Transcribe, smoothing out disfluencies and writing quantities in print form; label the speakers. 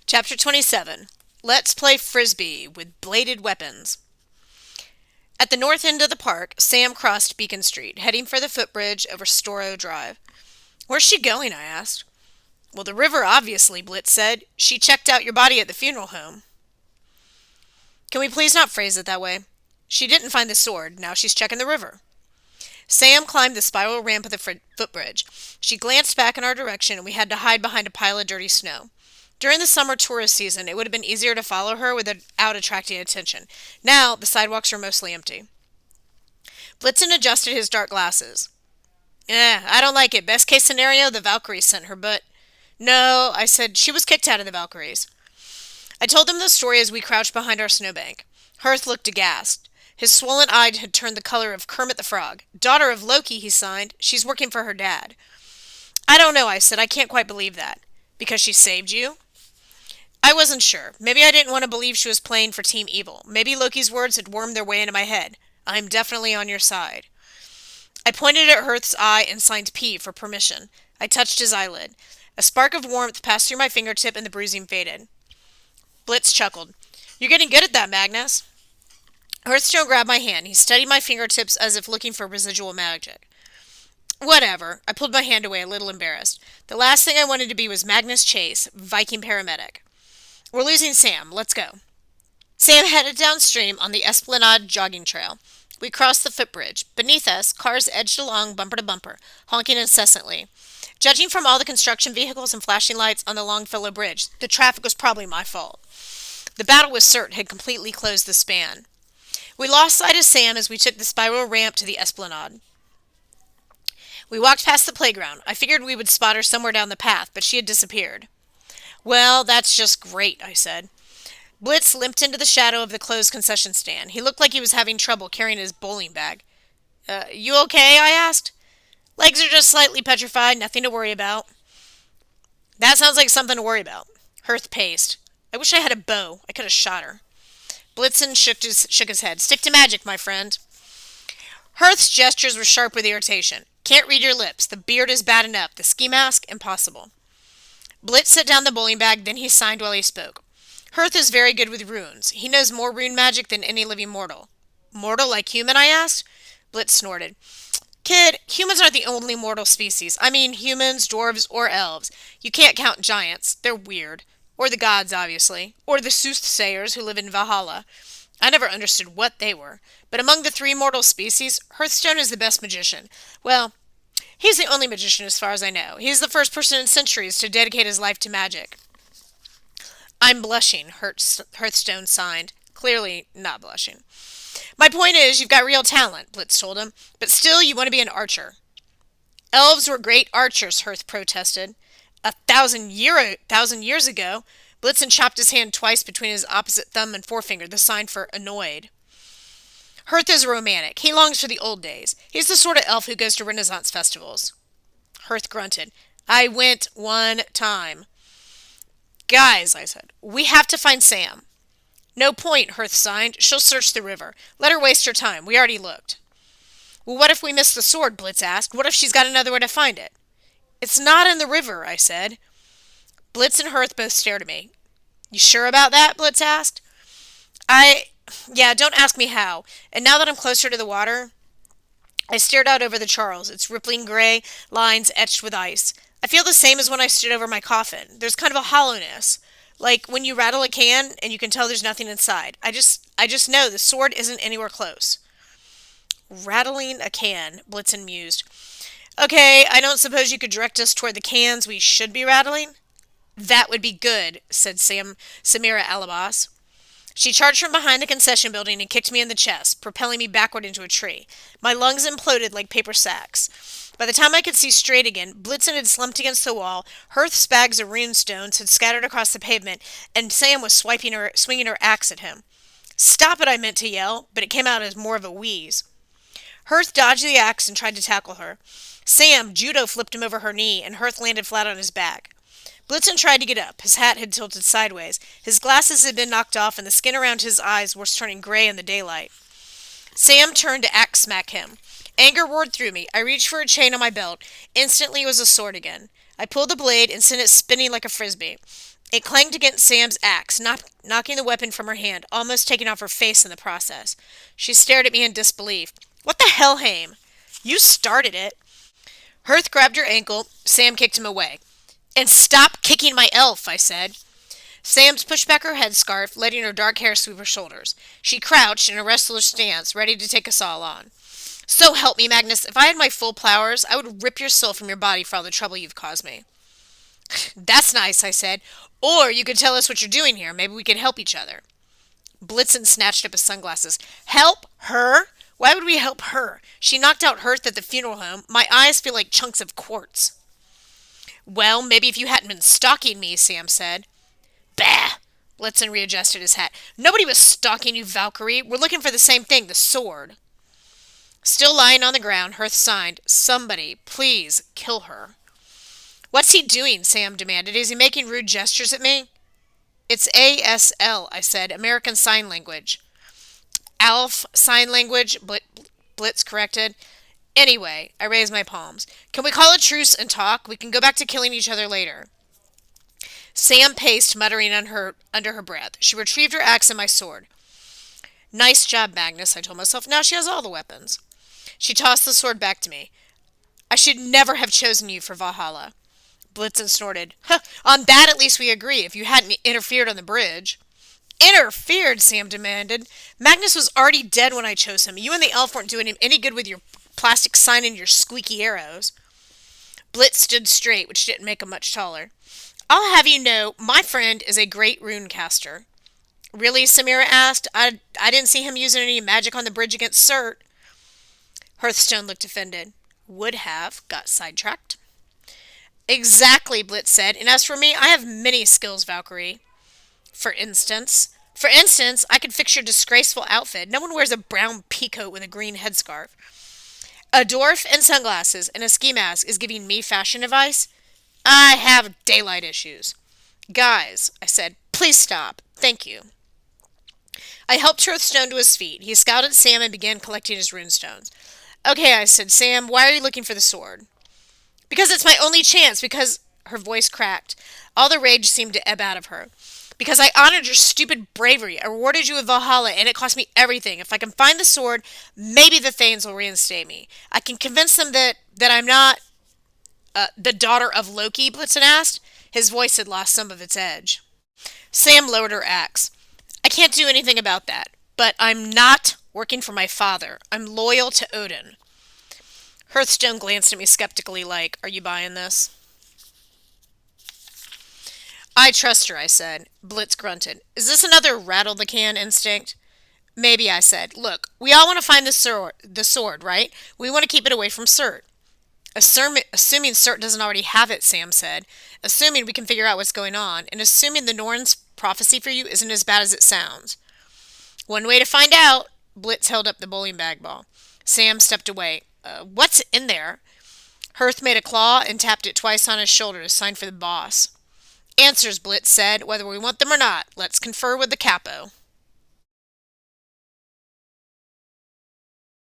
Speaker 1: Chapter 27. Let's play Frisbee with bladed weapons. At the north end of the park, Sam crossed Beacon Street, heading for the footbridge over Storrow Drive. "Where's she going?" I asked. "Well, the river, obviously," Blitz said. "She checked out your body at the funeral home." "Can we please not phrase it that way? She didn't find the sword. Now she's checking the river." Sam climbed the spiral ramp of the footbridge. She glanced back in our direction, and we had to hide behind a pile of dirty snow. During the summer tourist season, it would have been easier to follow her without attracting attention. Now, the sidewalks were mostly empty. Blitzen adjusted his dark glasses. I don't like it. Best case scenario, the Valkyries sent her, but... No, I said, she was kicked out of the Valkyries. I told them the story as we crouched behind our snowbank. Hirth looked aghast. His swollen eye had turned the color of Kermit the Frog. "Daughter of Loki," he signed. "She's working for her dad." "I don't know," I said. "I can't quite believe that." "Because she saved you?" I wasn't sure. Maybe I didn't want to believe she was playing for Team Evil. Maybe Loki's words had wormed their way into my head. "I'm definitely on your side." I pointed at Hirth's eye and signed P for permission. I touched his eyelid. A spark of warmth passed through my fingertip and the bruising faded. Blitz chuckled. "You're getting good at that, Magnus." Hearthstone grabbed my hand. He studied my fingertips as if looking for residual magic. "Whatever." I pulled my hand away, a little embarrassed. The last thing I wanted to be was Magnus Chase, Viking paramedic. "We're losing Sam. Let's go." Sam headed downstream on the Esplanade jogging trail. We crossed the footbridge. Beneath us, cars edged along bumper to bumper, honking incessantly. Judging from all the construction vehicles and flashing lights on the Longfellow Bridge, the traffic was probably my fault. The battle with Cert had completely closed the span. We lost sight of Sam as we took the spiral ramp to the Esplanade. We walked past the playground. I figured we would spot her somewhere down the path, but she had disappeared. "Well, that's just great," I said. Blitz limped into the shadow of the closed concession stand. He looked like he was having trouble carrying his bowling bag. You okay?" I asked. "Legs are just slightly petrified, nothing to worry about." "That sounds like something to worry about." Hirth paced. "I wish I had a bow. I could have shot her." Blitzen shook his head. "Stick to magic, my friend." Hirth's gestures were sharp with irritation. "Can't read your lips. The beard is bad enough. The ski mask, impossible." Blitz set down the bowling bag, then he signed while he spoke. "Hirth is very good with runes. He knows more rune magic than any living mortal." "Mortal like human?" I asked. Blitz snorted. "Kid, humans aren't the only mortal species. I mean humans, dwarves, or elves. You can't count giants. They're weird. Or the gods, obviously. Or the soothsayers who live in Valhalla. I never understood what they were. But among the three mortal species, Hearthstone is the best magician. Well, he's the only magician as far as I know. He's the first person in centuries to dedicate his life to magic." "I'm blushing," Hearthstone signed, clearly not blushing. "My point is, you've got real talent," Blitz told him, "but still you want to be an archer." "Elves were great archers," Hirth protested. "A thousand years ago." Blitzen chopped his hand twice between his opposite thumb and forefinger, the sign for annoyed. "Hirth is a romantic. He longs for the old days. He's the sort of elf who goes to Renaissance festivals." Hirth grunted. "I went one time." "Guys," I said, "we have to find Sam." "No point," Hirth signed. "She'll search the river. Let her waste her time. We already looked." "Well, what if we miss the sword?" Blitz asked. "What if she's got another way to find it?" "It's not in the river," I said. Blitz and Hirth both stared at me. "You sure about that?" Blitz asked. Yeah, don't ask me how. And now that I'm closer to the water, I stared out over the Charles, its rippling gray lines etched with ice. I feel the same as when I stood over my coffin. There's kind of a hollowness. Like when you rattle a can and you can tell there's nothing inside. I just know the sword isn't anywhere close. "Rattling a can," Blitzen mused. "Okay, I don't suppose you could direct us toward the cans we should be rattling?" "That would be good," said Samira Alabas. She charged from behind the concession building and kicked me in the chest, propelling me backward into a tree. My lungs imploded like paper sacks. By the time I could see straight again, Blitzen had slumped against the wall, Hirth's bags of rune stones had scattered across the pavement, and Sam was swinging her axe at him. "Stop it," I meant to yell, but it came out as more of a wheeze. Hirth dodged the axe and tried to tackle her. Sam judo flipped him over her knee, and Hirth landed flat on his back. Blitzen tried to get up. His hat had tilted sideways. His glasses had been knocked off, and the skin around his eyes was turning gray in the daylight. Sam turned to axe smack him. Anger roared through me. I reached for a chain on my belt. Instantly it was a sword again. I pulled the blade and sent it spinning like a frisbee. It clanged against Sam's axe, knocking the weapon from her hand, almost taking off her face in the process. She stared at me in disbelief. What the hell, Haim? You started it. Hearth grabbed her ankle. Sam kicked him away. And stop kicking my elf, I said. Sam's pushed back her headscarf, letting her dark hair sweep her shoulders. She crouched in a wrestler's stance, ready to take us all on. So help me, Magnus, if I had my full powers, I would rip your soul from your body for all the trouble you've caused me. That's nice, I said. Or you could tell us what you're doing here. Maybe we could help each other. Blitzen snatched up his sunglasses. Help her? Why would we help her? She knocked out Hearth at the funeral home. My eyes feel like chunks of quartz. Well, maybe if you hadn't been stalking me, Sam said. Bah! Blitzen readjusted his hat. Nobody was stalking you, Valkyrie. We're looking for the same thing, the sword. Still lying on the ground, Hearth signed, Somebody, please, kill her. What's he doing? Sam demanded. Is he making rude gestures at me? It's ASL, I said, American Sign Language. ALF Sign Language, Blitz corrected. Anyway, I raised my palms. Can we call a truce and talk? We can go back to killing each other later. Sam paced, muttering under her breath. She retrieved her axe and my sword. Nice job, Magnus, I told myself. Now she has all the weapons. She tossed the sword back to me. I should never have chosen you for Valhalla. Blitzen snorted. Huh, on that at least we agree, if you hadn't interfered on the bridge. Interfered, Sam demanded. Magnus was already dead when I chose him. You and the elf weren't doing him any good with your plastic sign and your squeaky arrows. Blitz stood straight, which didn't make him much taller. I'll have you know, my friend is a great rune caster. Really? Samira asked. I didn't see him using any magic on the bridge against Cert. Hearthstone looked offended. Would have. Got sidetracked. Exactly, Blitz said. And as for me, I have many skills, Valkyrie. For instance, I could fix your disgraceful outfit. No one wears a brown peacoat with a green headscarf. A dwarf and sunglasses and a ski mask is giving me fashion advice? I have daylight issues. Guys, I said, please stop. Thank you. I helped Hearthstone to his feet. He scowled at Sam and began collecting his runestones. Okay, I said, Sam, why are you looking for the sword? Because it's my only chance, because... Her voice cracked. All the rage seemed to ebb out of her. Because I honored your stupid bravery. I rewarded you with Valhalla, and it cost me everything. If I can find the sword, maybe the Thanes will reinstate me. I can convince them that I'm not... the daughter of Loki, Blitzen asked. His voice had lost some of its edge. Sam lowered her axe. I can't do anything about that. But I'm not working for my father. I'm loyal to Odin. Hearthstone glanced at me skeptically like, are you buying this? I trust her, I said. Blitz grunted. Is this another rattle-the-can instinct? Maybe, I said. Look, we all want to find the sword, right? We want to keep it away from Cert. Assuming Cert doesn't already have it, Sam said. Assuming we can figure out what's going on. And assuming the Norn's prophecy for you isn't as bad as it sounds. One way to find out. Blitz held up the bowling bag ball. Sam stepped away. What's in there? Hearth made a claw and tapped it twice on his shoulder to sign for the boss. Answers, Blitz said, whether we want them or not. Let's confer with the capo.